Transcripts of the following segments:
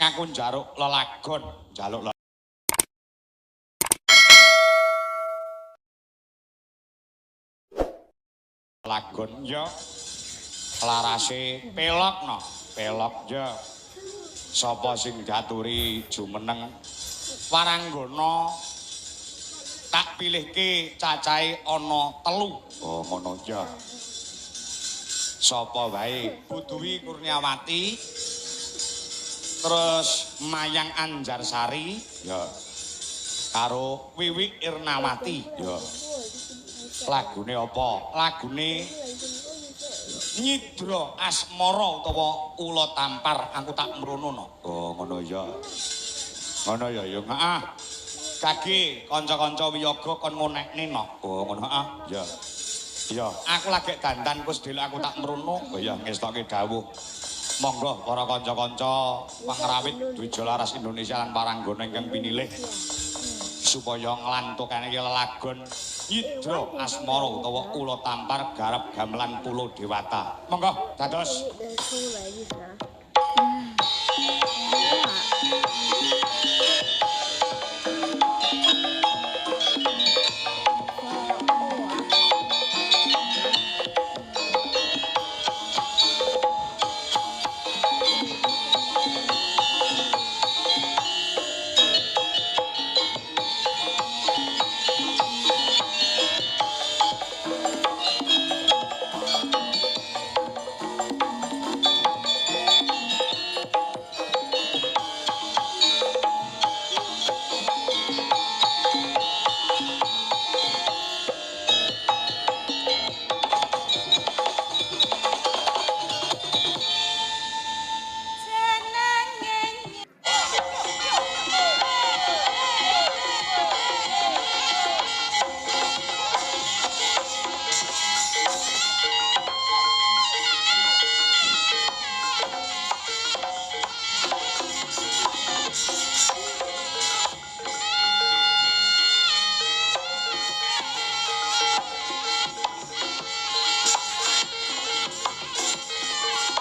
Aku njaluk lelagon, njaluk lelagon ya. Larase pelokno, pelok ya. Sapa sing diaturi jumeneng waranggana tak pilihke cacahe ana 3. Oh ngono ya. Sapa wae Buduwi Kurniawati terus Mayang Anjarsari ya karo Wiwi Irnawati ya. Lagune apa? Lagune Nyidra Asmara utawa Ula Tampar aku tak mrono no. Oh ngono ya. Ngono ya ya heeh. Kage kanca-kanca wiyaga kon ngonekne no. Oh ngono heeh. Ya. Iya, aku lagi dandan Kus Dil aku tak mrono. Oh iya ngestoke dawuh. Monggo para kanca-kanca pangrawit Dwija Laras Indonesia lan paranggana ingkang pinilih supaya nglantukane lelagon Nyidra Asmara utawa Ula Tampar garap gamelan Pulo Dewata. Monggo dados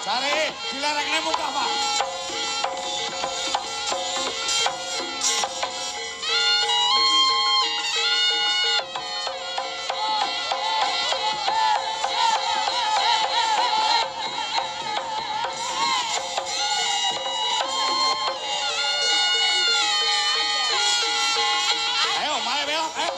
Sari, dilerekne muka Pak. Ayo, mari belok, ayo.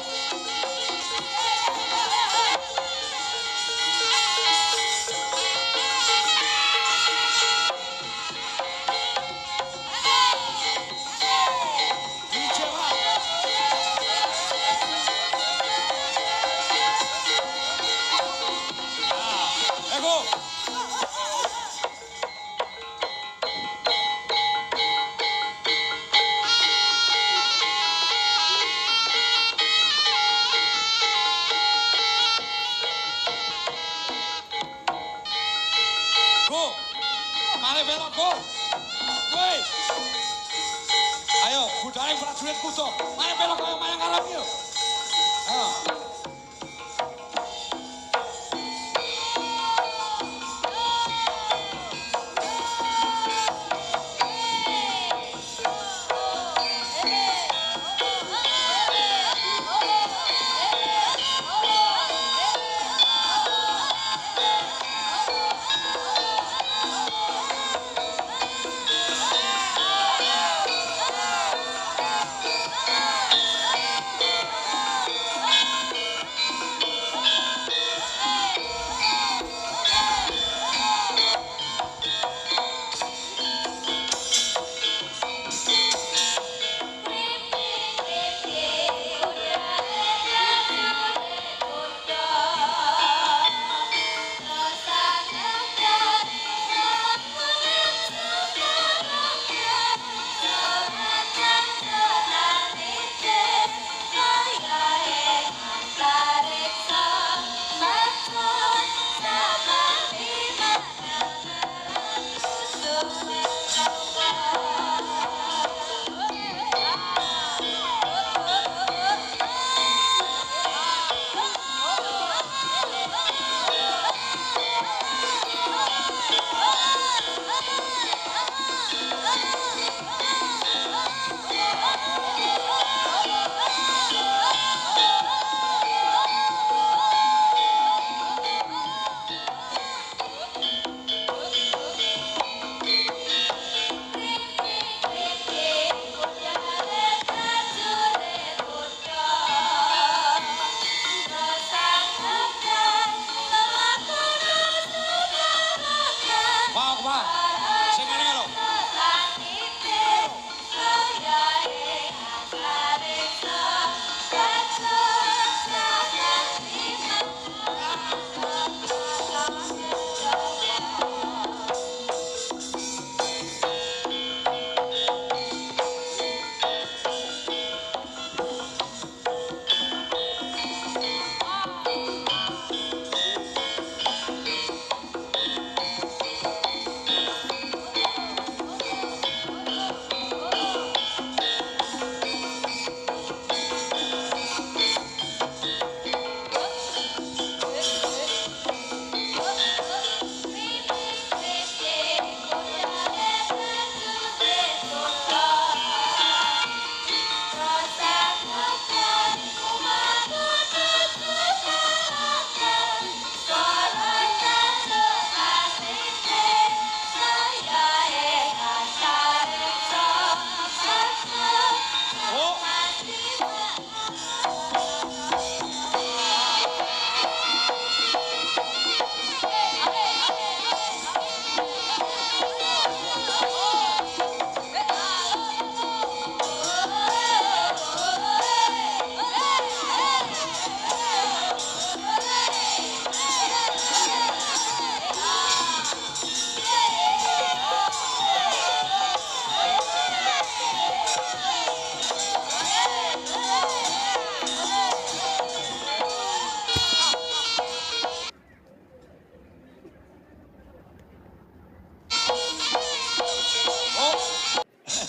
Mari belok go. Woi. Ayo, budaya prajurit kuda. Mari belok kaya mayang arep yo. Ayo.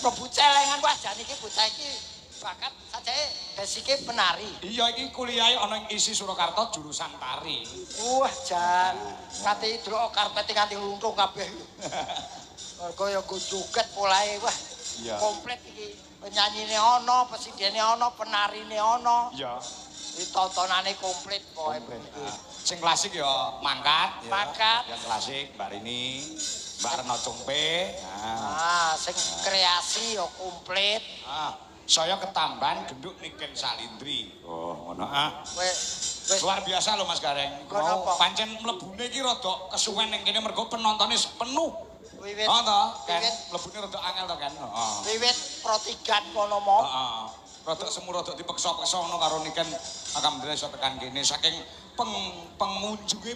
mlebu celengan wah jan iki bocah iki bakat sajake basike penari. Iya iki kuliahe ana ing isi Surakarta jurusan tari. Wah jan nganti delok karpet nganti luntung kabeh. Mergo ya go joget polahe wah. Iya. Komplit iki. Penyanyine ana, pesidene ana, penarine ana. Iya. Iki tontonane komplit pokoke. Sing klasik ya mangkat ya. Mangkat. Yang klasik Mbak Rini, Mbak Reno Cumpe. Sing kreasi ya komplit. Saya ketambahan genduk Niken Salindri. Oh, ngono Wis luar biasa loh Mas Gareng. Kenapa? Pancen mlebune iki rada kesuwen ning kene mergo penontonnya penuh. wiwit. Oh toh, kan mlebune rada angel to kan. Heeh. Wiwit protigan kono mau. Heeh. Rada semu rada dipeksa-peksa ngono karo Niken alhamdulillah iso tekan kene saking pengunjunge